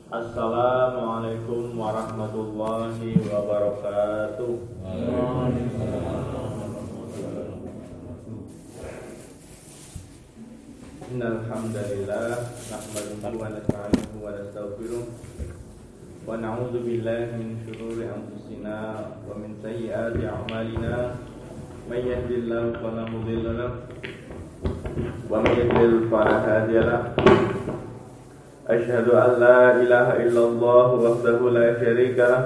Assalamualaikum warahmatullahi wabarakatuh. Innal hamdalillah nahmaduhu wa nasta'inuhu wa nastaghfiruh wa na'udzu billahi min shururi anfusina wa min sayyiati a'malina. May yahdihillahu fala mudilla lahu wa may yudlil fala hadiya lahu. Asyhadu an la ilaha illallah wahdahu la syarika lah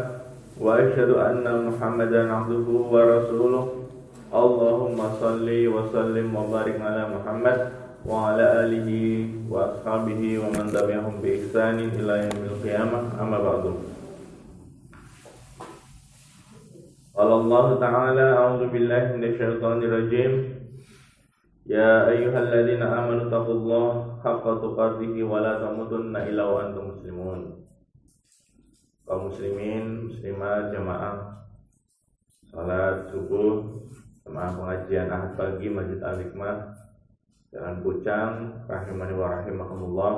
wa asyhadu anna Muhammadan abduhu wa rasuluh. Allahumma salli wa sallim wa barik ala Muhammad wa ala alihi wa ashabihi wa man tabi'ahum bi ihsanin ila yaumil qiyamah. Amma ba'du. Allah Ta'ala a'udzu billahi minasyaitonir rajim. Ya ayyuhalladzina amanu taqullaha haqqa tuqatih wa la tamutunna illa wa antum muslimun. Kaum muslimin, muslimat, jamaah salat subuh, jamaah pengajian Ahad pagi Masjid Al-Hikmah Jalan Pucang, rahimani wa rahimakumullah.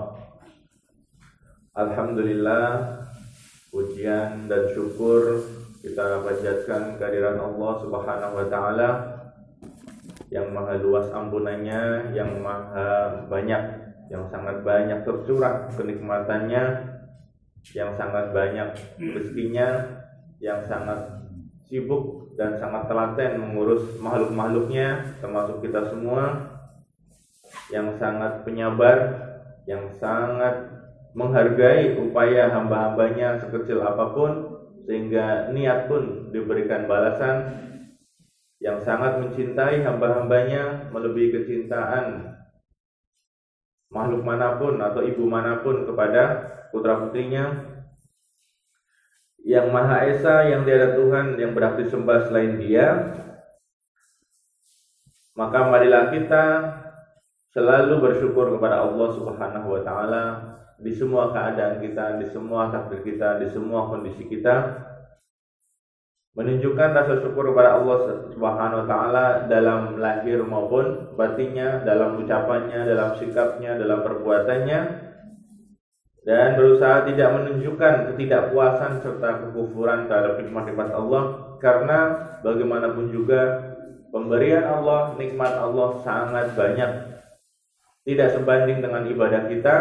Alhamdulillah, pujian dan syukur kita panjatkan kehadiran Allah Subhanahu wa taala yang maha luas ampunannya, yang maha banyak, yang sangat banyak tercurah kenikmatannya, yang sangat banyak rezekinya, yang sangat sibuk dan sangat telaten mengurus makhluk-makhluknya termasuk kita semua, yang sangat penyabar, yang sangat menghargai upaya hamba-hambanya sekecil apapun sehingga niat pun diberikan balasan, yang sangat mencintai hamba-hambanya melebihi kecintaan makhluk manapun atau ibu manapun kepada putra-putrinya, yang Maha Esa, yang tiada Tuhan yang berhak disembah selain Dia. Maka marilah kita selalu bersyukur kepada Allah Subhanahu wa taala di semua keadaan kita, di semua takdir kita, di semua kondisi kita. Menunjukkan rasa syukur kepada Allah Subhanahu wa taala dalam lahir maupun batinnya, dalam ucapannya, dalam sikapnya, dalam perbuatannya, dan berusaha tidak menunjukkan ketidakpuasan serta kekufuran terhadap nikmat-nikmat Allah, karena bagaimanapun juga pemberian Allah, nikmat Allah sangat banyak, tidak sebanding dengan ibadah kita,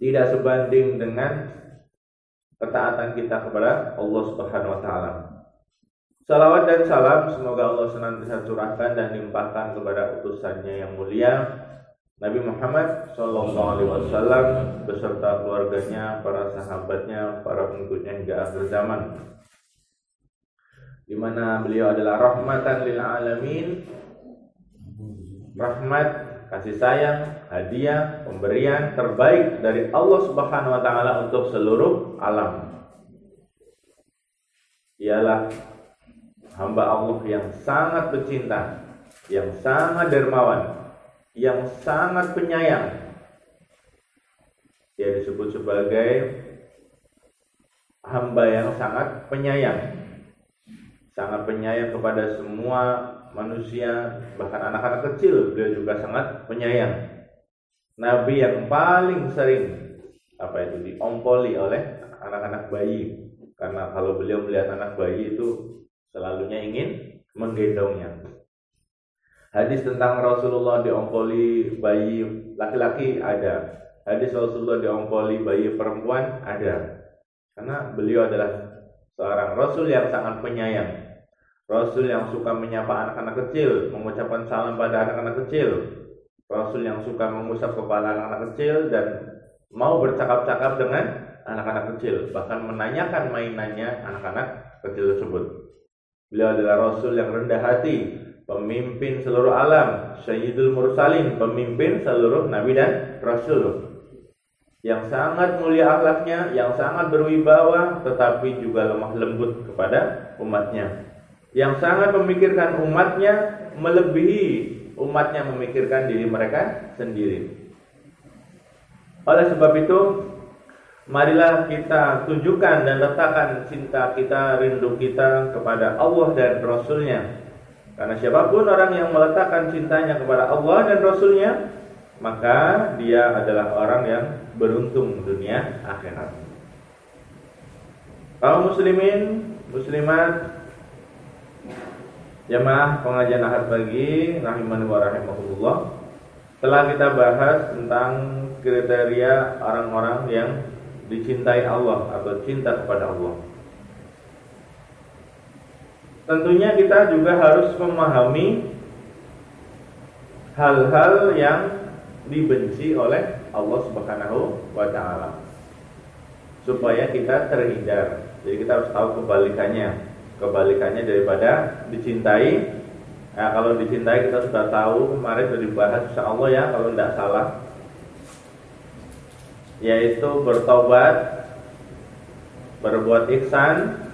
tidak sebanding dengan ketaatan kita kepada Allah Subhanahu wa taala. Salawat dan salam semoga Allah senantiasa curahkan dan limpahkan kepada utusannya yang mulia Nabi Muhammad sallallahu alaihi wasallam beserta keluarganya, para sahabatnya, para pengikutnya hingga akhir zaman, di mana beliau adalah rahmatan lil alamin, rahmat, kasih sayang, hadiah, pemberian terbaik dari Allah Subhanahu wa taala untuk seluruh alam. Ialah hamba Allah yang sangat pecinta, yang sangat dermawan, yang sangat penyayang. Dia disebut sebagai hamba yang sangat penyayang. Sangat penyayang kepada semua manusia, bahkan anak-anak kecil beliau juga sangat penyayang. Nabi yang paling sering diompoli oleh anak-anak bayi, karena kalau beliau melihat anak bayi itu selalunya ingin menggendongnya. Hadis tentang Rasulullah diompoli bayi laki-laki ada, hadis Rasulullah diompoli bayi perempuan ada, karena beliau adalah seorang Rasul yang sangat penyayang, Rasul yang suka menyapa anak-anak kecil, mengucapkan salam pada anak-anak kecil, Rasul yang suka mengusap kepala anak-anak kecil dan mau bercakap-cakap dengan anak-anak kecil, bahkan menanyakan mainannya anak-anak kecil tersebut. Beliau adalah Rasul yang rendah hati, pemimpin seluruh alam, Sayyidul Mursalin, pemimpin seluruh Nabi dan Rasul, yang sangat mulia akhlaknya, yang sangat berwibawa, tetapi juga lemah lembut kepada umatnya, yang sangat memikirkan umatnya melebihi umatnya memikirkan diri mereka sendiri. Oleh sebab itu, marilah kita tunjukkan dan letakkan cinta kita, rindu kita kepada Allah dan Rasul-Nya. Karena siapapun orang yang meletakkan cintanya kepada Allah dan Rasul-Nya, maka dia adalah orang yang beruntung dunia akhirat. Kaum muslimin, muslimat, jamaah pengajian Ahad pagi rahimani wa rahimakumullah, telah kita bahas tentang kriteria orang-orang yang dicintai Allah atau cinta kepada Allah. Tentunya kita juga harus memahami hal-hal yang dibenci oleh Allah Subhanahu wa ta'ala, supaya kita terhindar. Jadi kita harus tahu kebalikannya daripada dicintai. Nah, kalau dicintai kita sudah tahu, kemarin sudah dibahas insyaallah ya kalau tidak salah, yaitu bertobat, berbuat ihsan,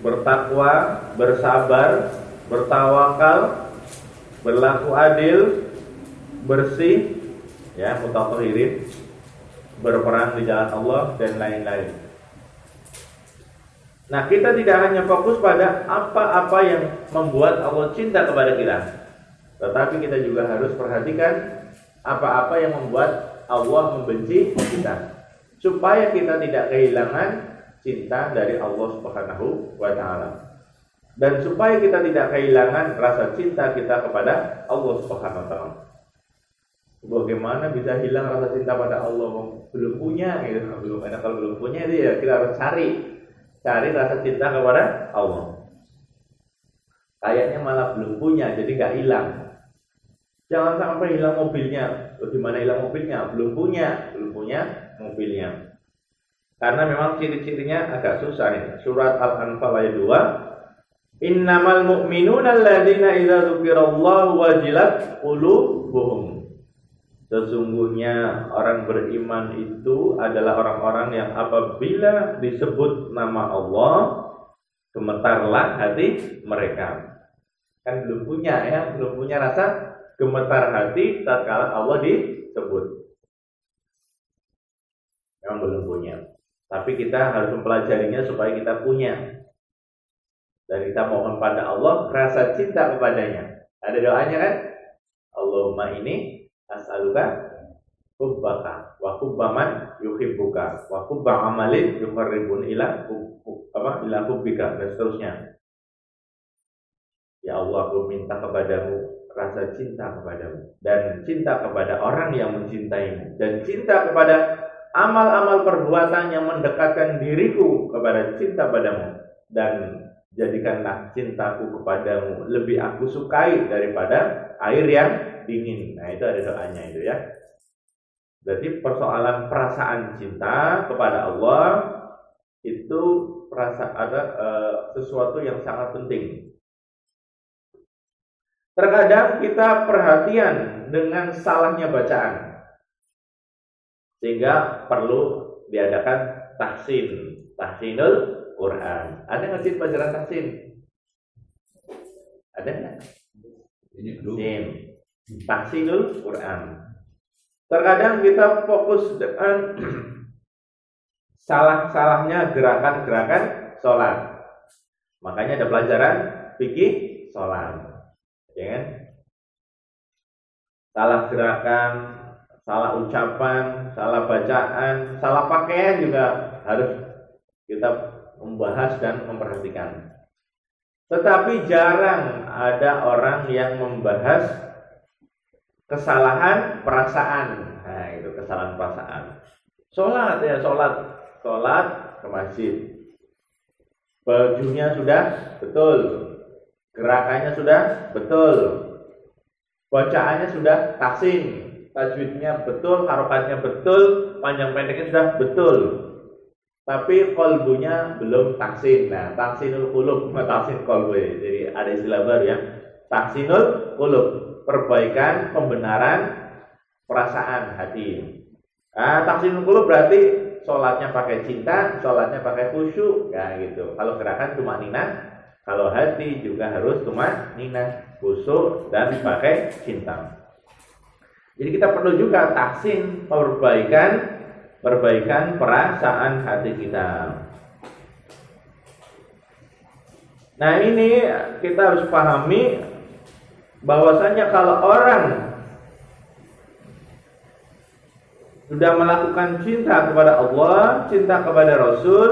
bertakwa, bersabar, bertawakal, berlaku adil, bersih, ya, mutatahhirin, berperang di jalan Allah dan lain-lain. Nah, kita tidak hanya fokus pada apa-apa yang membuat Allah cinta kepada kita, tetapi kita juga harus perhatikan apa-apa yang membuat Allah membenci kita, supaya kita tidak kehilangan cinta dari Allah Subhanahu wa ta'ala, dan supaya kita tidak kehilangan rasa cinta kita kepada Allah Subhanahu wa ta'ala. Bagaimana bisa hilang rasa cinta pada Allah? Belum punya, gitu. Belum enak kalau belum punya itu ya kita harus cari rasa cinta kepada Allah. Kayaknya malah belum punya, jadi gak hilang. Jangan sampai hilang mobilnya. Bagaimana hilang mobilnya? Belum punya mobilnya. Karena memang ciri-cirinya agak susah ini. Surat Al-Anfal ayat 2. Innamal mu'minuna alladzina idza dzukirallahu wajilat qulubuhum. Sesungguhnya orang beriman itu adalah orang-orang yang apabila disebut nama Allah, gemetarlah hati mereka. Kan belum punya rasa gemetar hati tatkala Allah disebut. Memang belum punya. Tapi kita harus mempelajarinya supaya kita punya. Dan kita mohon pada Allah rasa cinta kepadanya. Ada doanya kan? Allahumma ini as'aluka hubbaka wa hubba man yuhibbuka wa hubba amalin yuqarribun ila hubbika, dan seterusnya. Ya Allah, aku minta kepadamu rasa cinta kepadamu, dan cinta kepada orang yang mencintaimu, dan cinta kepada amal-amal perbuatan yang mendekatkan diriku kepada cinta padamu, dan jadikanlah cintaku kepadamu lebih aku sukai daripada air yang dingin. Nah, itu ada doanya itu ya. Jadi persoalan perasaan cinta kepada Allah itu sesuatu yang sangat penting. Terkadang kita perhatian dengan salahnya bacaan, sehingga perlu diadakan tahsinul Quran. Ada nggak sih pelajaran tahsin? Ada nggak? Tahsinul Quran. Terkadang kita fokus dengan salah-salahnya gerakan-gerakan sholat. Makanya ada pelajaran fikih sholat, ya kan? Salah gerakan, salah ucapan, salah bacaan, salah pakaian juga harus kita membahas dan memperhatikan. Tetapi jarang ada orang yang membahas kesalahan perasaan. Nah, itu kesalahan perasaan. Sholat ke masjid, bajunya sudah betul, gerakannya sudah betul, bacaannya sudah tahsin, tajwidnya betul, harokatnya betul, panjang pendeknya sudah betul, tapi qalbunya belum tahsin. Nah, tahsinul qulub, tahsin qalbu. Jadi ada istilah baru ya, tahsinul qulub, perbaikan pembenaran perasaan hati. Nah, tahsinul qulub berarti sholatnya pakai cinta, sholatnya pakai khusyuk, ya gitu. Kalau gerakan tumanninah, kalau hati juga harus tumanninah, khusyuk dan pakai cinta. Jadi kita perlu juga tahsin, perbaikan perasaan hati kita. Nah, ini kita harus pahami bahwasanya kalau orang sudah melakukan cinta kepada Allah, cinta kepada Rasul,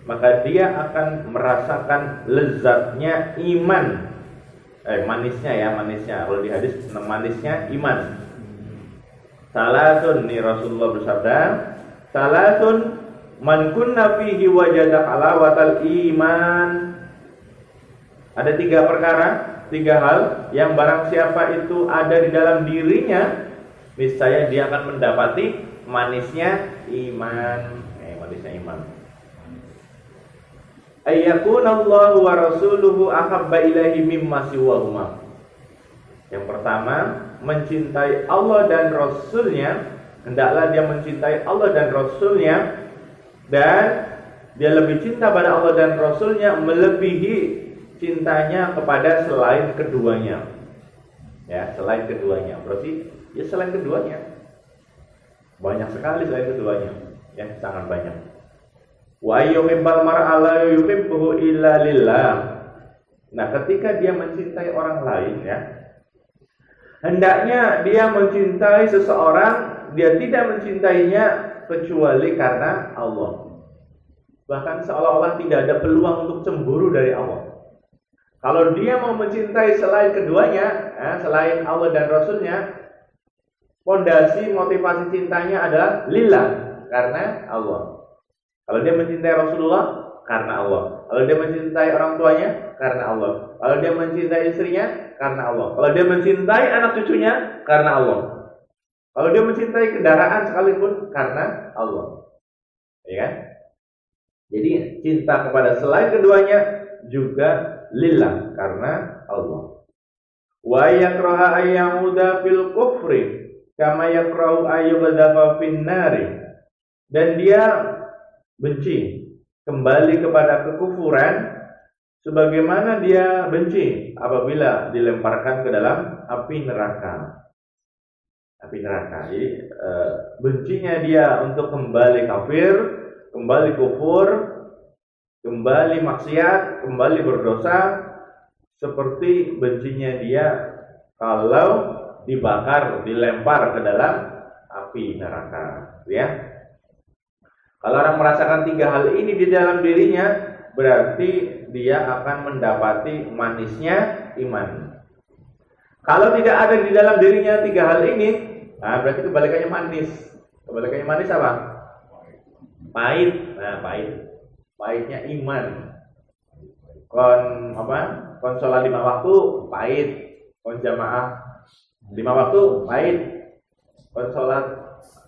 maka dia akan merasakan lezatnya iman. Manisnya. Kalau di hadis manisnya iman. Salatun, nih Rasulullah bersabda, salatun man kunna fihi wajada halawatal iman. Ada 3 perkara, 3 hal yang barang siapa itu ada di dalam dirinya, niscaya dia akan mendapati manisnya iman. Manisnya iman. Ayyakunallahu wa rasuluhu ahabba ilaihi mimma siwahuma. Yang pertama, mencintai Allah dan Rasulnya. Hendaklah dia mencintai Allah dan Rasulnya, dan dia lebih cinta pada Allah dan Rasulnya melebihi cintanya kepada selain keduanya. Ya, selain keduanya. Berarti ya selain keduanya. Banyak sekali selain keduanya. Ya, sangat banyak. Wa yuhibbal mar'a la yuhibbuhu illa lillah. Nah, ketika dia mencintai orang lain, ya, hendaknya dia mencintai seseorang, dia tidak mencintainya kecuali karena Allah. Bahkan seolah-olah tidak ada peluang untuk cemburu dari Allah. Kalau dia mau mencintai selain keduanya, selain Allah dan Rasulnya, fondasi motivasi cintanya adalah lillah, karena Allah. Kalau dia mencintai Rasulullah, karena Allah. Kalau dia mencintai orang tuanya, karena Allah. Kalau dia mencintai istrinya, karena Allah. Kalau dia mencintai anak cucunya, karena Allah. Kalau dia mencintai kendaraan sekalipun, karena Allah. Ya kan? Jadi cinta kepada selain keduanya juga lillah, karena Allah. Wa yakraha ayyamuda fil kufri kama yakrahu ayyubadhafa fin nari. Dan dia benci kembali kepada kekufuran sebagaimana dia benci apabila dilemparkan ke dalam api neraka. Api neraka. Jadi bencinya dia untuk kembali kafir, kembali kufur, kembali maksiat, kembali berdosa, seperti bencinya dia kalau dibakar, dilempar ke dalam api neraka, ya. Kalau orang merasakan 3 hal ini di dalam dirinya, berarti dia akan mendapati manisnya iman. Kalau tidak ada di dalam dirinya 3 hal ini, berarti kebalikannya manis. Kebalikannya manis apa? Pahit. Pahit. Pahitnya iman. Kon sholat 5 waktu pahit. Kon jamaah 5 waktu pahit. Kon sholat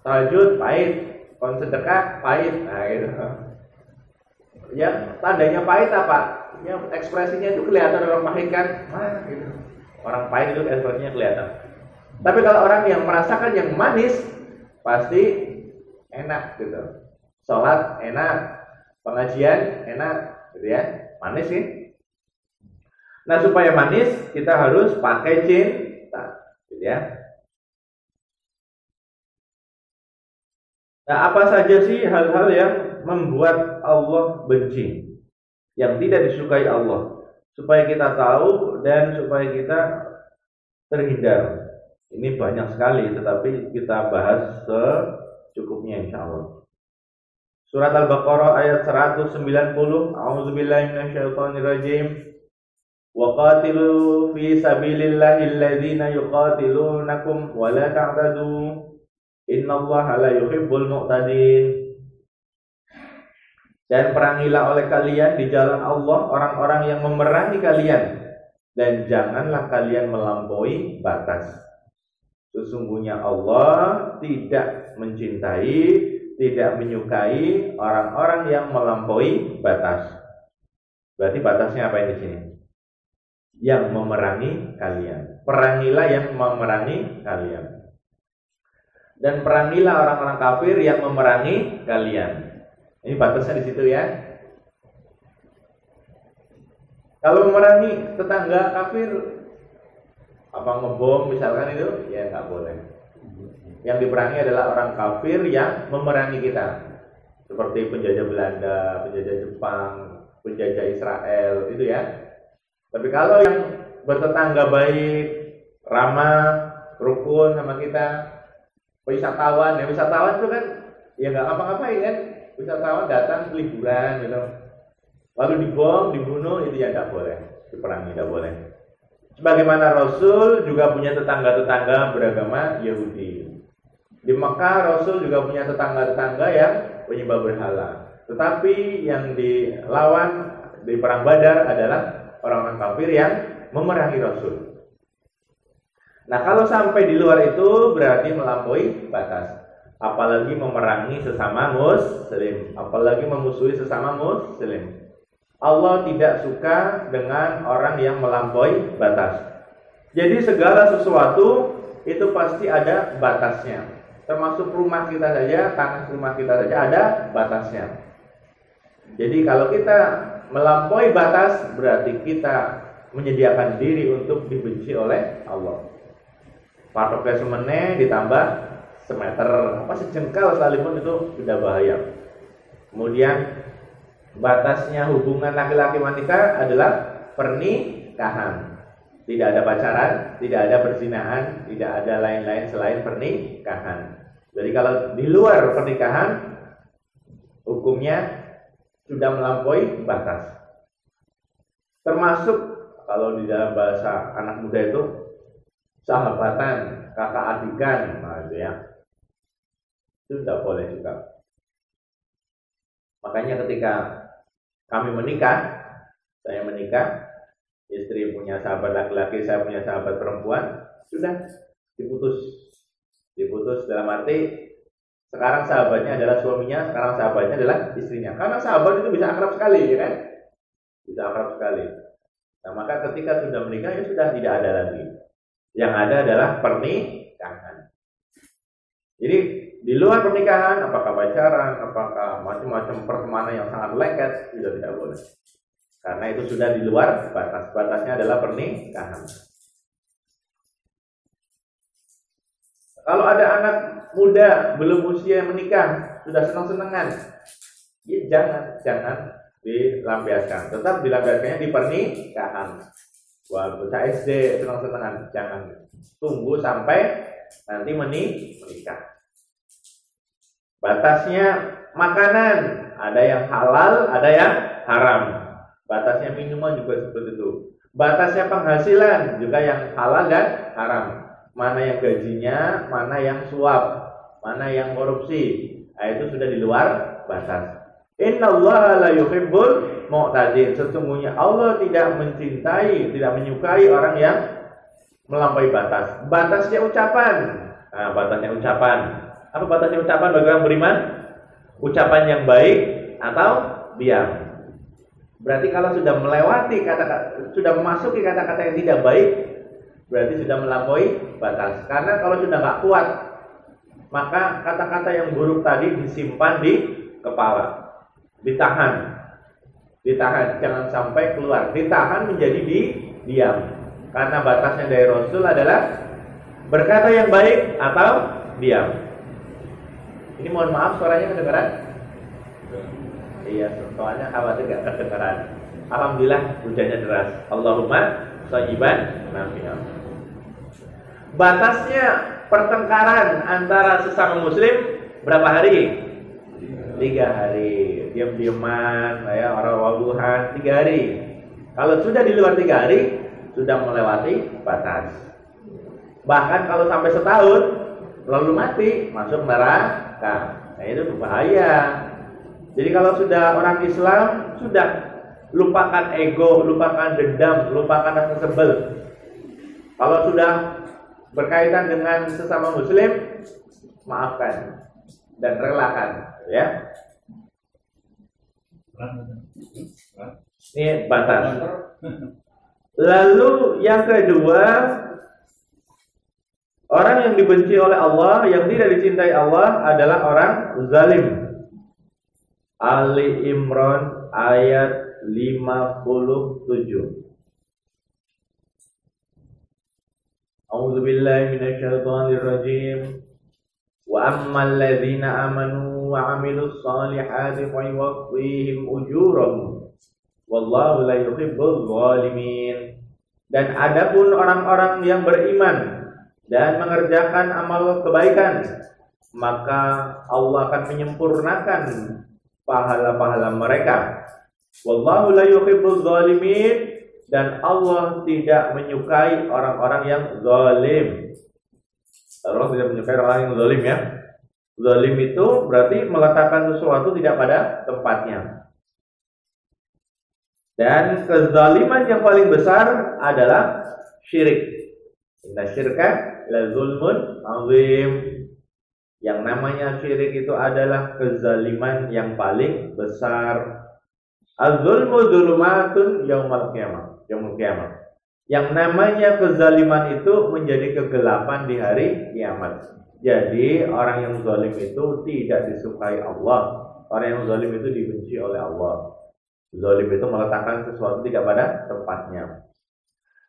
tahajud pahit. Kon sedekah pahit. Gitu. Ya, tandanya pahit apa? Ya, ekspresinya itu kelihatan orang pahit kan? Gitu. Orang pahit itu ekspresinya kelihatan. Tapi kalau orang yang merasakan yang manis, pasti enak gitu. Sholat enak, pengajian enak, gitu ya. Manis sih. Nah, supaya manis kita harus pakai cinta, gitu ya. Nah, apa saja sih hal-hal yang membuat Allah benci, yang tidak disukai Allah, supaya kita tahu dan supaya kita terhindar. Ini banyak sekali, tetapi kita bahas secukupnya insyaallah. Surat Al-Baqarah ayat 190. A'udzubillahi minasyaitonirrajim. Wa qatilu fi sabilillahi alladzina yuqatilunakum wa la ta'tadu. Innallaha la yuhibbul mu'tadin. Dan perangilah oleh kalian di jalan Allah orang-orang yang memerangi kalian, dan janganlah kalian melampaui batas. Sesungguhnya Allah tidak mencintai, tidak menyukai orang-orang yang melampaui batas. Berarti batasnya apa di sini? Yang memerangi kalian. Perangilah yang memerangi kalian. Dan perangilah orang-orang kafir yang memerangi kalian. Ini batasnya di situ ya. Kalau memerangi tetangga kafir, apa ngebom misalkan itu, ya nggak boleh. Yang diperangi adalah orang kafir yang memerangi kita, seperti penjajah Belanda, penjajah Jepang, penjajah Israel, itu ya. Tapi kalau yang bertetangga baik, ramah, rukun sama kita, wisatawan itu kan ya nggak ngapa-ngapain kan, wisatawan datang liburan gitu, lalu dibom, dibunuh, itu ya nggak boleh, diperangi nggak boleh. Sebagaimana Rasul juga punya tetangga-tetangga beragama Yahudi. Di Mekah Rasul juga punya tetangga-tetangga yang penyembah berhala. Tetapi yang dilawan di perang Badar adalah orang-orang kafir yang memerangi Rasul. Nah, kalau sampai di luar itu berarti melampaui batas. Apalagi memerangi sesama muslim, apalagi memusuhi sesama muslim. Allah tidak suka dengan orang yang melampaui batas. Jadi segala sesuatu itu pasti ada batasnya. Termasuk rumah kita saja, tanah rumah kita saja ada batasnya. Jadi kalau kita melampaui batas, berarti kita menyediakan diri untuk dibenci oleh Allah. Patoknya semene ditambah semeter, sejengkal sekalipun itu sudah bahaya. Kemudian batasnya hubungan laki-laki wanita adalah pernikahan. Tidak ada pacaran, tidak ada perzinahan, tidak ada lain-lain selain pernikahan. Jadi kalau di luar pernikahan, hukumnya sudah melampaui batas. Termasuk kalau di dalam bahasa anak muda itu sahabatan, kakak adikan, nah itu ya. Itu tidak boleh juga. Makanya ketika kami menikah, saya menikah, istri punya sahabat laki-laki, saya punya sahabat perempuan, sudah diputus dalam arti sekarang sahabatnya adalah suaminya, sekarang sahabatnya adalah istrinya. Karena sahabat itu bisa akrab sekali, ya kan? Bisa akrab sekali. Nah, maka ketika sudah menikah ya sudah tidak ada lagi. Yang ada adalah pernikahan. Jadi di luar pernikahan, apakah pacaran, apakah macam-macam pertemanan yang sangat lengket, sudah tidak boleh. Karena itu sudah di luar batas. Batasnya adalah pernikahan. Kalau ada anak muda belum usia menikah, sudah senang-senangan, ya jangan dilampiaskan. Tetap dilampiaskannya di pernikahan. Wah, bocah SD senang-senangan, jangan. Tunggu sampai nanti menikah. Batasnya makanan, ada yang halal, ada yang haram. Batasnya minuman juga seperti itu. Batasnya penghasilan juga yang halal dan haram. Mana yang gajinya, mana yang suap, mana yang korupsi. Nah, itu sudah di luar batas. Innallaha la yuhibbul mu'tadin. Sesungguhnya Allah tidak mencintai, tidak menyukai orang yang melampaui batas. Batasnya ucapan. Nah, batasnya ucapan. Apa batasnya ucapan bagi orang beriman? Ucapan yang baik atau diam. Berarti kalau sudah melewati kata-kata, sudah memasuki kata-kata yang tidak baik, berarti sudah melampaui batas. Karena kalau sudah nggak kuat, maka kata-kata yang buruk tadi disimpan di kepala, ditahan, jangan sampai keluar, ditahan menjadi diam. Karena batasnya dari Rasul adalah berkata yang baik atau diam. Ini mohon maaf suaranya kedengaran? Iya, soalnya khawatir gak kedengaran. Alhamdulillah hujannya deras. Allahumma shayyiban nafi'an. Batasnya pertengkaran antara sesama muslim berapa hari? 3 hari. Diam-diaman, ya, orang-orang 3 hari. Kalau sudah di luar 3 hari, sudah melewati batas. Bahkan kalau sampai setahun lalu mati, masuk neraka. Nah, itu berbahaya. Jadi kalau sudah orang Islam, sudah lupakan ego, lupakan dendam, lupakan rasa sebel. Kalau sudah berkaitan dengan sesama muslim, maafkan dan relakan, ya. Ini batas. Lalu yang kedua, orang yang dibenci oleh Allah, yang tidak dicintai Allah adalah orang zalim. Ali Imran ayat 57. A'udzu billahi minasyaitonir rajim. Wa ammal ladzina amanu wa 'amilus solihati fa yuwaffihim ujurahum wallahu la yuhibbul zalimin. Dan adapun orang-orang yang beriman dan mengerjakan amal kebaikan, maka Allah akan menyempurnakan pahala-pahala mereka. Wallahu la yuhibbul zalimin, dan Allah tidak menyukai orang-orang yang zalim. Allah tidak menyukai orang yang zalim ya. Zalim itu berarti meletakkan sesuatu tidak pada tempatnya. Dan kezaliman yang paling besar adalah syirik. Inna syirka la zulmun azim. Yang namanya syirik itu adalah kezaliman yang paling besar. Az-zulmu dzulumatun yaumil qiyamah. Yang namanya kezaliman itu menjadi kegelapan di hari kiamat. Jadi orang yang zalim itu tidak disukai Allah. Orang yang zalim itu dibenci oleh Allah. Zalim itu meletakkan sesuatu tidak pada tempatnya.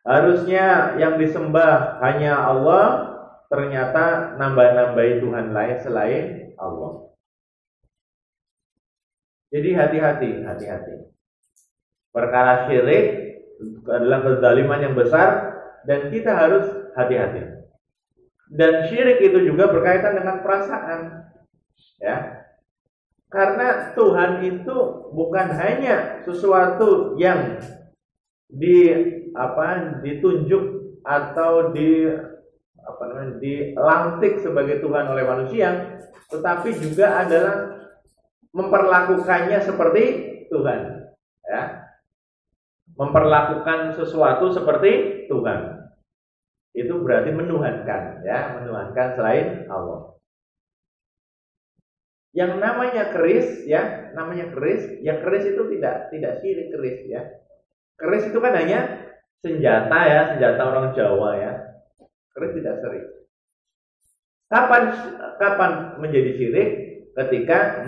Harusnya yang disembah hanya Allah, ternyata nambah-nambahi Tuhan lain selain Allah. Jadi hati-hati. Perkara syirik adalah kezaliman yang besar dan kita harus hati-hati. Dan syirik itu juga berkaitan dengan perasaan. Ya. Karena Tuhan itu bukan hanya sesuatu yang ditunjuk atau dilantik sebagai Tuhan oleh manusia, tetapi juga adalah memperlakukannya seperti Tuhan, ya. Memperlakukan sesuatu seperti Tuhan. Itu berarti menuhankan, ya, menuhankan selain Allah. Yang namanya keris, ya, keris itu tidak syirik keris, ya. Keris itu kan hanya senjata orang Jawa, ya. Keris tidak syirik. Kapan menjadi syirik? Ketika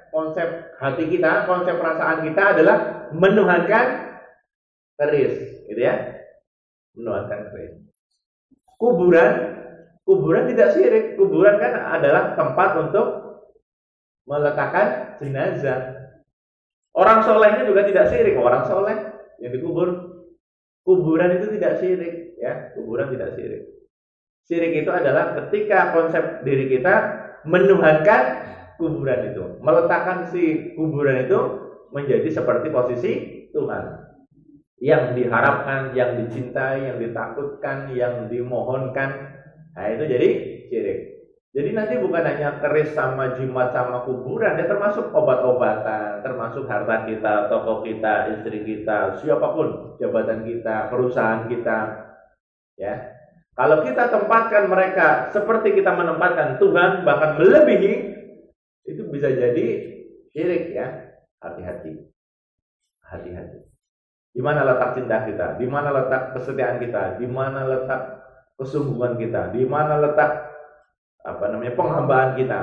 konsep hati kita, konsep perasaan kita adalah menuhankan keris, gitu ya. Menuhankan keris. Kuburan tidak syirik. Kuburan kan adalah tempat untuk meletakkan jenazah. Orang solehnya juga tidak syirik. Orang soleh yang dikubur, kuburan itu tidak syirik, ya. Kuburan tidak syirik. Syirik itu adalah ketika konsep diri kita menuhankan kuburan itu, meletakkan si kuburan itu menjadi seperti posisi Tuhan, yang diharapkan, yang dicintai, yang ditakutkan, yang dimohonkan. Nah, itu jadi syirik. Jadi nanti bukan hanya keris sama jimat sama kuburan, ya, termasuk obat-obatan, termasuk harta kita, toko kita, istri kita, siapapun, jabatan kita, perusahaan kita, ya. Kalau kita tempatkan mereka seperti kita menempatkan Tuhan, bahkan melebihi, itu bisa jadi syirik, ya. Hati-hati. Di mana letak cinta kita? Di mana letak kesetiaan kita? Di mana letak kesungguhan kita? Di mana letak penghambaan kita,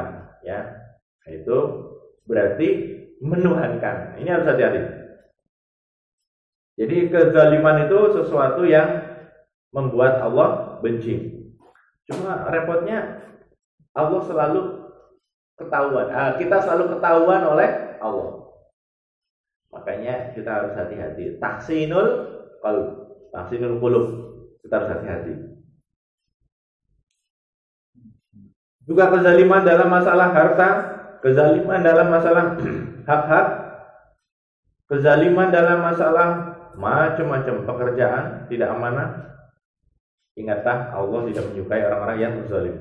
ya. Itu berarti menuhankan. Ini harus hati-hati. Jadi kezaliman itu sesuatu yang membuat Allah benci. Cuma repotnya Allah selalu ketahuan. Kita selalu ketahuan oleh Allah. Makanya kita harus hati-hati. Tahsinul qulub. Kita harus hati-hati. Juga kezaliman dalam masalah harta, kezaliman dalam masalah hak-hak, kezaliman dalam masalah macam-macam pekerjaan tidak amanah. Ingatlah, Allah tidak menyukai orang-orang yang zalim.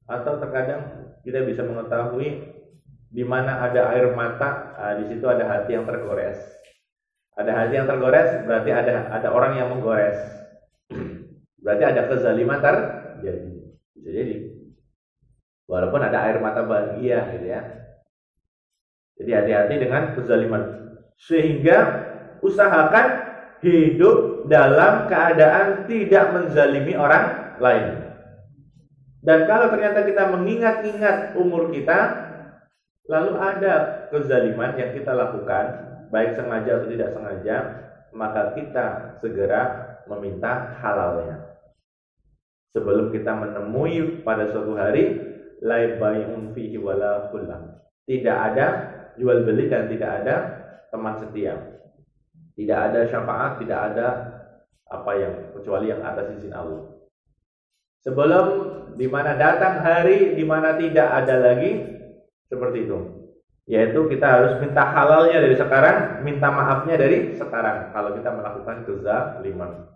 Atau terkadang kita bisa mengetahui di mana ada air mata, di situ ada hati yang tergores. Ada hati yang tergores, berarti ada orang yang menggores. Berarti ada kezaliman terjadi. Bisa jadi. Walaupun ada air mata bahagia, gitu ya. Jadi hati-hati dengan kezaliman. Sehingga usahakan hidup dalam keadaan tidak menzalimi orang lain. Dan kalau ternyata kita mengingat-ingat umur kita, lalu ada kezaliman yang kita lakukan, baik sengaja atau tidak sengaja, maka kita segera meminta halalnya. Sebelum kita menemui pada suatu hari la bai'un fihi wala khullah. Tidak ada jual beli dan tidak ada teman setia. Tidak ada syafaat, tidak ada kecuali yang atas izin Allah. Sebelum di mana datang hari di mana tidak ada lagi seperti itu. Yaitu kita harus minta halalnya dari sekarang, minta maafnya dari sekarang kalau kita melakukan kezaliman.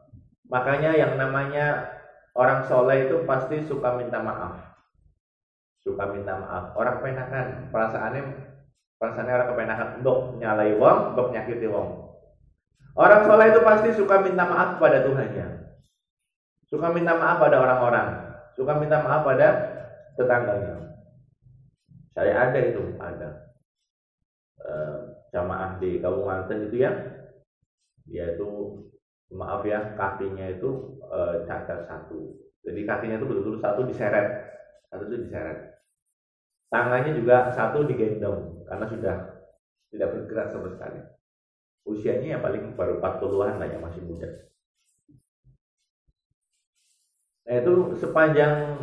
Makanya yang namanya orang soleh itu pasti suka minta maaf. Suka minta maaf. Orang kepenakan, perasaannya orang kepenakan untuk nyalai wong, untuk nyakiti wong. Orang soleh itu pasti suka minta maaf pada Tuhannya. Suka minta maaf pada orang-orang. Suka minta maaf pada tetangganya. Saya ada itu, ada jamaah di Kabupaten itu ya. Dia itu maaf ya, kakinya itu cacat satu. Jadi kakinya itu betul-betul satu diseret. Satu itu diseret. Tangannya juga satu digendong karena sudah tidak bergerak sama sekali. Usianya yang paling baru 40-an lah, yang masih muda. Nah itu sepanjang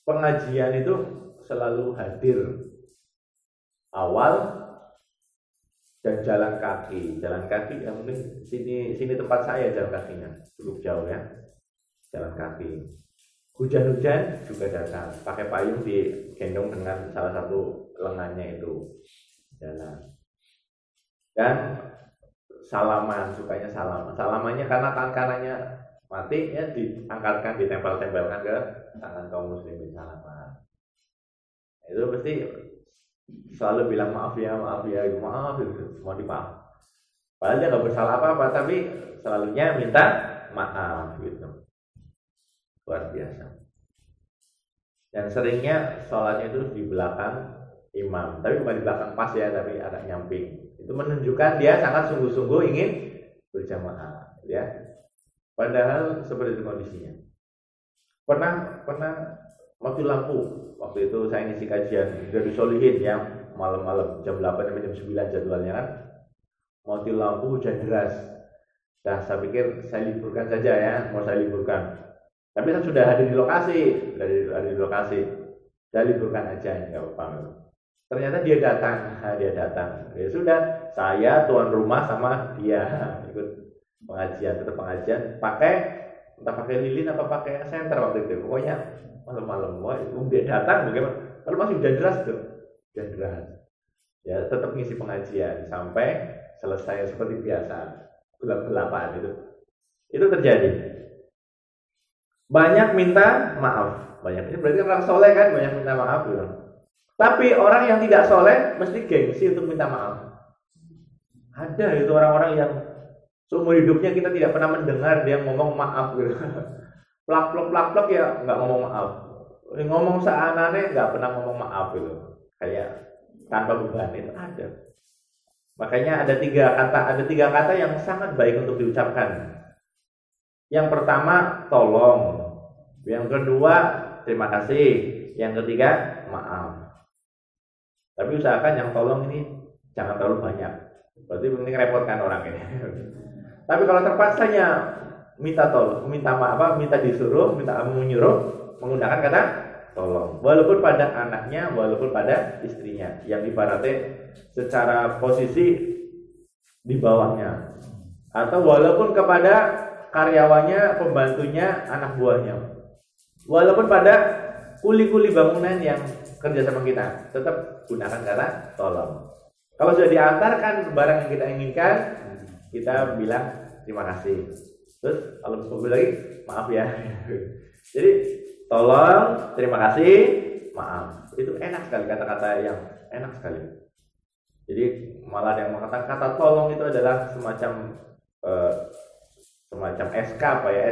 pengajian itu selalu hadir awal dan jalan kaki ya mungkin sini tempat saya jalan kakinya cukup jauh ya, jalan kaki. Hujan-hujan juga datang, pakai payung digendong dengan salah satu lengannya itu jalan. Dan salaman, sukanya salamannya karena tangan kanannya mati ya, diangkatkan, ditempel-tempelkan ke tangan kaum muslimin, salaman. Itu pasti selalu bilang maaf ya gitu, mau dimaaf. Padahal dia nggak bersalah apa-apa, tapi selalunya minta maaf gitu. Luar biasa. Dan seringnya sholatnya itu di belakang imam, tapi bukan di belakang pas ya, tapi agak nyamping. Itu menunjukkan dia sangat sungguh-sungguh ingin berjamaah ya. Padahal seperti itu kondisinya. Pernah mati lampu. Waktu itu saya ngisi kajian dari Solihin ya, malam-malam jam 8 sampai jam 9 jadwalnya kan. Mati lampu, hujan deras. Nah, saya pikir saya liburkan saja ya, mau saya liburkan. Tapi saya sudah hadir di lokasi. Saya liburkan aja, nggak apa-apa. Ternyata dia datang. Ya sudah, saya tuan rumah sama dia ikut pengajian, tetap pengajian. Entah pakai lilin apa pakai senter waktu itu. Pokoknya malam-malam, dia datang bagaimana? Kalau masih hujan deras tuh, hujan deras. Ya tetap ngisi pengajian sampai selesai seperti biasa, gelap-gelapan itu. Itu terjadi. Banyak minta maaf, banyak. Ini berarti orang soleh kan banyak minta maaf gitu. Tapi orang yang tidak soleh mesti gengsi untuk minta maaf. Ada itu orang-orang yang seumur hidupnya kita tidak pernah mendengar dia ngomong maaf gitu. Plak ya nggak ngomong maaf. Ngomong seanane nggak pernah ngomong maaf gitu. Kayak tanpa beban, itu ada. Makanya ada tiga kata yang sangat baik untuk diucapkan. Yang pertama tolong, yang kedua terima kasih, yang ketiga maaf. Tapi usahakan yang tolong ini jangan terlalu banyak, berarti penting repotkan orang ini. Tapi kalau terpaksanya minta disuruh, menyuruh, menggunakan kata tolong, walaupun pada anaknya, walaupun pada istrinya yang ibaratnya secara posisi di bawahnya, atau walaupun kepada karyawannya, pembantunya, anak buahnya, walaupun pada kuli-kuli bangunan yang kerja sama kita, tetap gunakan kata tolong. Kalau sudah diantarkan barang yang kita inginkan, kita bilang terima kasih. Terus kalau sebuah lagi maaf ya. Jadi tolong, terima kasih, maaf. Itu enak sekali, kata-kata yang enak sekali. Jadi malah yang mengatakan kata tolong itu adalah semacam SK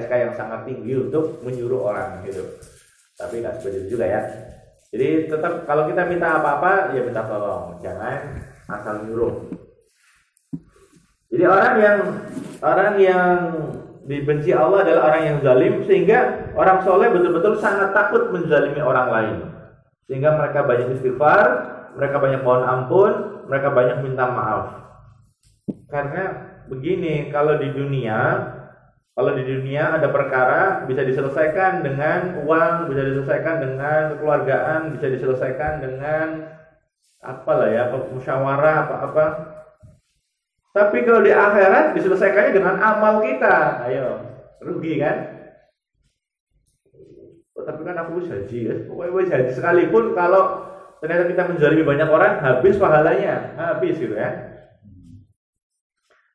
SK yang sangat tinggi untuk menyuruh orang gitu. Tapi nggak seperti itu juga ya. Jadi tetap kalau kita minta apa-apa ya minta tolong, jangan asal nyuruh. Jadi orang yang dibenci Allah adalah orang yang zalim, sehingga orang soleh betul-betul sangat takut menzalimi orang lain. Sehingga mereka banyak istighfar, mereka banyak mohon ampun, mereka banyak minta maaf. Karena begini, kalau di dunia ada perkara bisa diselesaikan dengan uang, bisa diselesaikan dengan kekeluargaan, bisa diselesaikan dengan musyawarah apa. Tapi kalau di akhirat diselesaikannya dengan amal kita, ayo rugi kan? tapi kan aku wis haji ya. Pokoknya wis haji sekalipun kalau ternyata kita menzalimi banyak orang, habis pahalanya, habis gitu ya.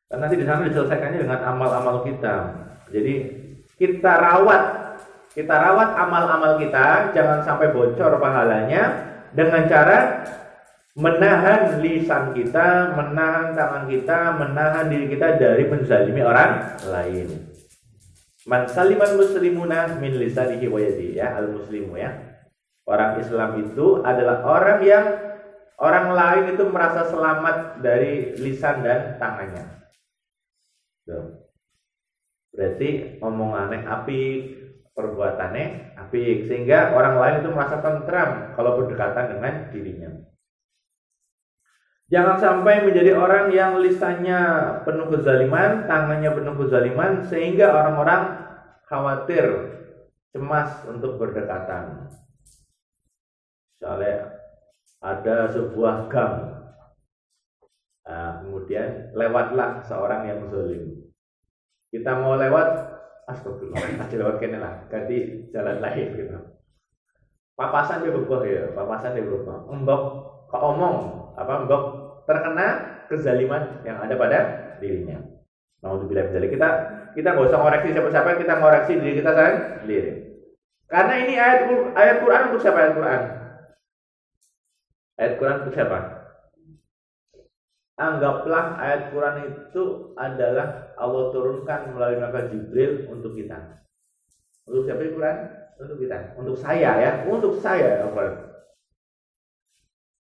Dan nanti di sana diselesaikannya dengan amal-amal kita. Jadi kita rawat amal-amal kita, jangan sampai bocor pahalanya dengan cara menahan lisan kita, menahan tangan kita, menahan diri kita dari menzalimi orang lain. Man saliman muslimuna min lisanihi wa yadihi, ya, al-muslimu ya. Orang Islam itu adalah orang yang orang lain itu merasa selamat dari lisan dan tangannya. Tuh. Berarti omongannya apik, perbuatannya apik, sehingga orang lain itu merasa tentram kalau berdekatan dengan dirinya. Jangan sampai menjadi orang yang lisannya penuh kezaliman, tangannya penuh kezaliman, sehingga orang-orang khawatir, cemas untuk berdekatan. Misalnya ada sebuah gang, kemudian lewatlah seorang yang zalim. Kita mau lewat, astagfirullah, aja lewat kene lah, ganti jalan lain gitu. Papasan dia berubah ya, Mbok mbok terkena kezaliman yang ada pada dirinya. Nauzubillah min dzalik. Kita nggak usah ngoreksi siapa-siapa, kita ngoreksi diri kita sendiri. Karena ini ayat Quran untuk siapa? Ayat Quran untuk siapa? Anggaplah ayat Quran itu adalah Allah turunkan melalui malaikat Jibril untuk kita. Untuk siapa Quran? Untuk kita. Untuk saya ya. Untuk saya Al-Quran.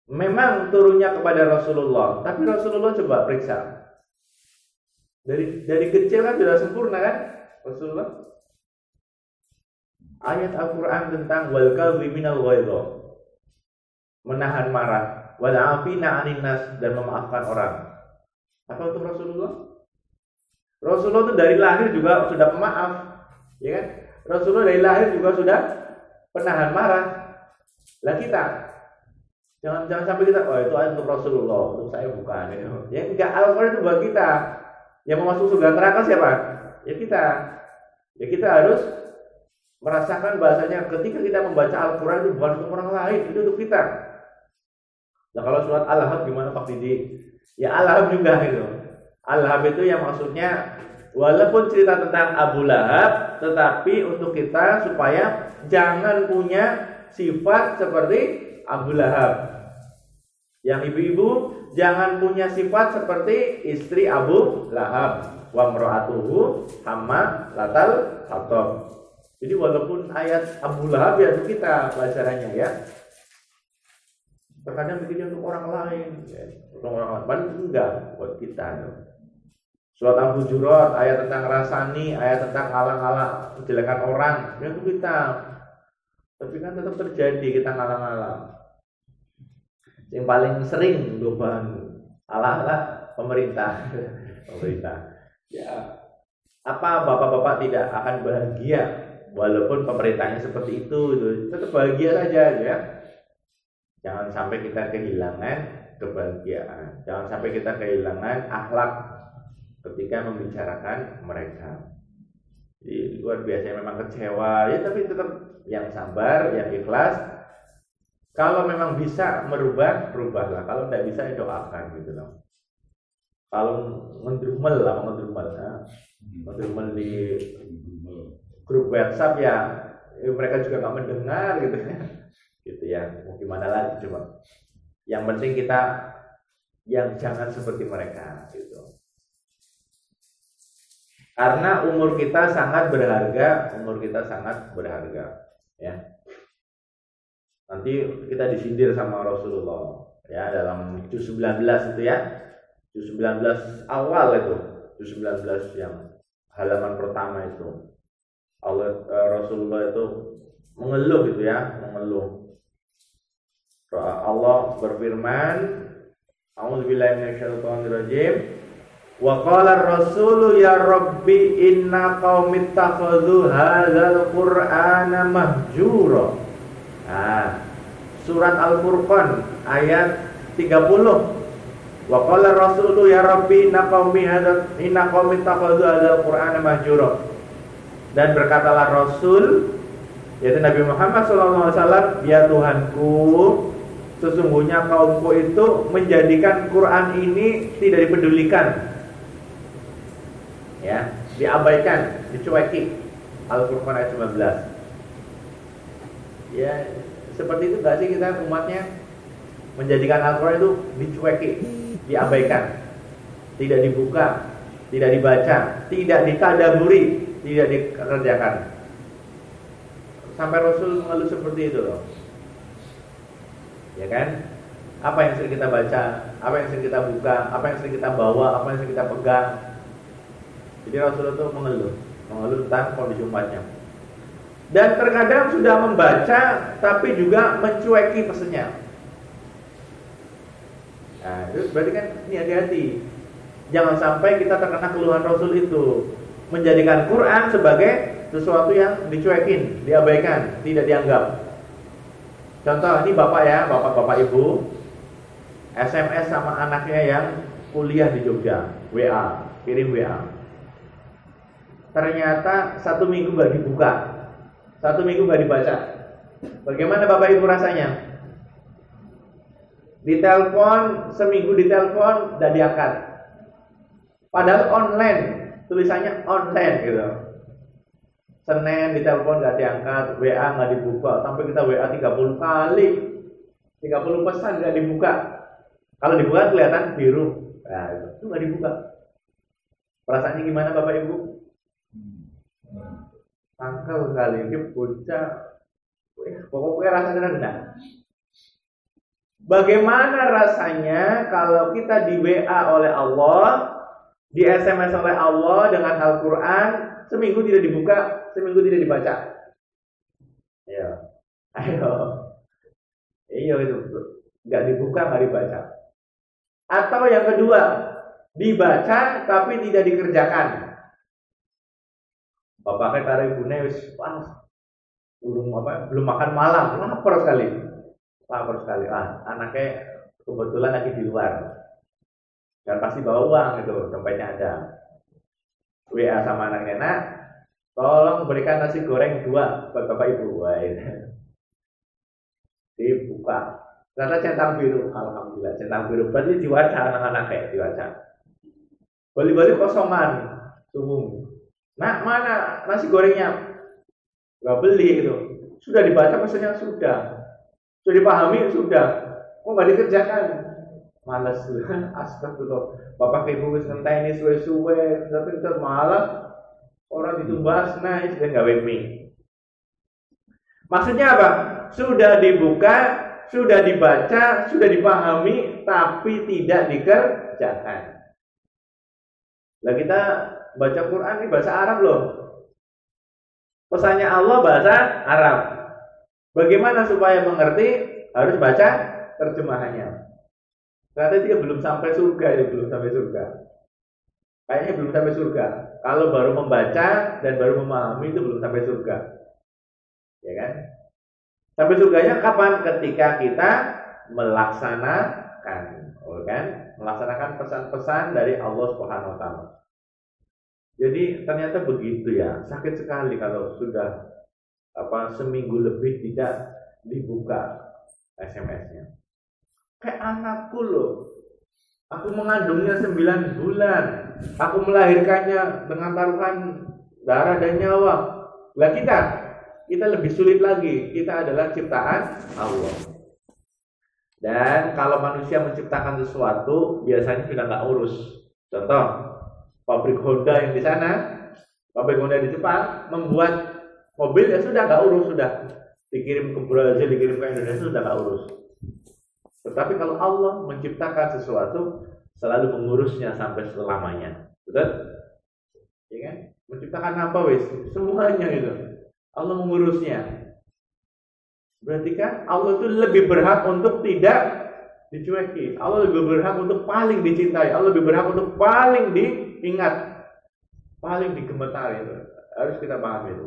Memang turunnya kepada Rasulullah, tapi Rasulullah coba periksa. Dari kecil kan sudah sempurna kan Rasulullah. Ayat Al-Quran tentang wal kadhiminal ghaidha, menahan marah, wal 'afina 'anil nas, dan memaafkan orang. Apa untuk Rasulullah? Rasulullah itu dari lahir juga sudah pemaaf, ya kan? Rasulullah dari lahir juga sudah penahan marah. Lah kita jangan sampai kita, oh itu ayat untuk Rasulullah, untuk saya bukan. Ya enggak, Al-Quran itu buat kita. Yang mau masuk surga neraka siapa? Ya kita. Ya kita harus merasakan bahasanya ketika kita membaca Al-Quran itu bukan untuk orang lain, itu untuk kita. Nah kalau surat Al-Lahab gimana Pak Didi? Ya Al-Lahab juga gitu. Al-Lahab itu yang maksudnya walaupun cerita tentang Abu Lahab, tetapi untuk kita supaya jangan punya sifat seperti Abu Lahab. Yang ibu-ibu jangan punya sifat seperti istri Abu Lahab, wa mar'atuhu hammalatal hatab. Jadi walaupun ayat Abu Lahab ya untuk kita pelajarannya ya. Terkadang bikinnya untuk orang lain, ya. Untuk orang lain enggak buat kita. Surat Al-Hujurat ayat tentang rasani, ayat tentang ngalang-ngalang menjelekan orang, ya untuk kita. Tapi kan tetap terjadi kita ngalang-ngalang. Yang paling sering bahan ala pemerintah. Ya, apa bapak-bapak tidak akan bahagia walaupun pemerintahnya seperti itu tetap bahagia saja ya. Jangan sampai kita kehilangan kebahagiaan. Jangan sampai kita kehilangan akhlak ketika membicarakan mereka. Jadi luar biasa memang kecewa ya, tapi tetap yang sabar, yang ikhlas. Kalau memang bisa merubah, rubahlah. Kalau tidak bisa, ya doakan gitu loh. Kalau ngedrumel di grup WhatsApp ya mereka juga nggak mendengar gitu ya. Gitu ya. Mau gimana lagi coba. Yang penting kita yang jangan seperti mereka gitu. Karena umur kita sangat berharga, ya. Nanti kita disindir sama Rasulullah ya dalam juz 19 itu ya. Juz 19 awal itu, juz 19 yang halaman pertama itu. Rasulullah itu mengeluh gitu ya, Allah berfirman, A'udzubillahi minasyaitonirrajim. Wa qala ar-rasulu ya rabbi inna qaumi ittakhadhu hadzal qur'ana mahjura. Surat Al-Furqan ayat 30. Wa qala ar-rasulu ya rabbi inna qaumi ittakhadhu hadzal qur'ana mahjura. Dan berkatalah Rasul yaitu Nabi Muhammad SAW, ya Tuhanku, sesungguhnya kaumku itu menjadikan Quran ini tidak dipedulikan, ya, diabaikan, dicueki. Al-Furqan ayat 19. Ya, seperti itu gak sih kita umatnya, menjadikan Al-Quran itu dicueki, diabaikan, tidak dibuka, tidak dibaca, tidak ditadaburi, tidak dikerjakan. Sampai Rasul mengeluh seperti itu loh, ya kan? Apa yang sering kita baca, apa yang sering kita buka, apa yang sering kita bawa, apa yang sering kita pegang. Jadi Rasul itu mengeluh tentang kondisi umatnya. Dan terkadang sudah membaca tapi juga mencueki pesannya. Nah, itu berarti kan ini hati-hati. Jangan sampai kita terkena keluhan Rasul itu, menjadikan Quran sebagai sesuatu yang dicuekin, diabaikan, tidak dianggap. Contoh, ini bapak ya, bapak-bapak ibu SMS sama anaknya yang kuliah di Jogja, WA, kirim WA. Ternyata 1 minggu gak dibuka, 1 minggu gak dibaca. Bagaimana bapak ibu rasanya? Ditelepon, seminggu ditelepon, gak diangkat. Padahal online, tulisannya online gitu. Senin ditelepon gak diangkat, WA gak dibuka, sampai kita WA 30 kali, 30 pesan gak dibuka. Kalau dibuka kelihatan biru. Nah, itu gak dibuka. Perasaannya gimana bapak ibu? Tangkal sekali, ini bocah. Pokoknya rasanya rendah. Bagaimana rasanya kalau kita di WA oleh Allah, di SMS oleh Allah dengan Al-Quran, seminggu tidak dibuka, seminggu tidak dibaca? Ayo, itu nggak dibuka, nggak dibaca. Atau yang kedua, dibaca tapi tidak dikerjakan. Bapaknya karo ibune wis belum makan malam, lapar sekali. Anaknya kebetulan lagi di luar. Dan pasti bawa uang itu, dompetnya ada. WA sama anaknya, "Nak, tolong berikan nasi goreng 2 buat bapak ibu." Wah, dibuka. Ternyata centang biru, alhamdulillah centang biru. Berarti diwaca anak-anaknya, diwaca. Bali-bali kosongan, sumum. "Nak, mana nasi gorengnya?" Gak beli gitu. Sudah dibaca maksudnya sudah dipahami sudah. Kok nggak dikerjakan? Malas tuh. Astagfirullah. Bapak ibu wis ngenteni suwe-suwe, tapi malah orang ditumbas naik dan gawe mie. Maksudnya apa? Sudah dibuka, sudah dibaca, sudah dipahami, tapi tidak dikerjakan. Nah, kita baca Quran ini bahasa Arab loh. Pesannya Allah bahasa Arab. Bagaimana supaya mengerti? Harus baca terjemahannya. Ternyata dia belum sampai surga, Kayaknya belum sampai surga. Kalau baru membaca dan baru memahami itu belum sampai surga. Ya kan? Sampai surganya kapan? Ketika kita melaksanakan, kan? Melaksanakan pesan-pesan dari Allah Subhanahu wa taala. Jadi ternyata begitu ya. Sakit sekali kalau sudah seminggu lebih tidak dibuka SMS-nya. Kayak anakku loh. Aku mengandungnya 9 bulan. Aku melahirkannya dengan taruhan darah dan nyawa. Lah kita lebih sulit lagi. Kita adalah ciptaan Allah. Dan kalau manusia menciptakan sesuatu, biasanya sudah nggak urus. Contoh, pabrik Honda yang di sana, pabrik Honda di Jepang membuat mobil, ya sudah nggak urus, sudah dikirim ke Brazil, dikirim ke Indonesia, sudah nggak urus. Tetapi kalau Allah menciptakan sesuatu, selalu mengurusnya sampai selamanya, betul? Ya kan? Menciptakan apa wis? Semuanya itu Allah mengurusnya. Berarti kan Allah itu lebih berhak untuk tidak dicueki. Allah lebih berhak untuk paling dicintai. Allah lebih berhak untuk paling diingat, paling digemetari. Harus kita pahami itu.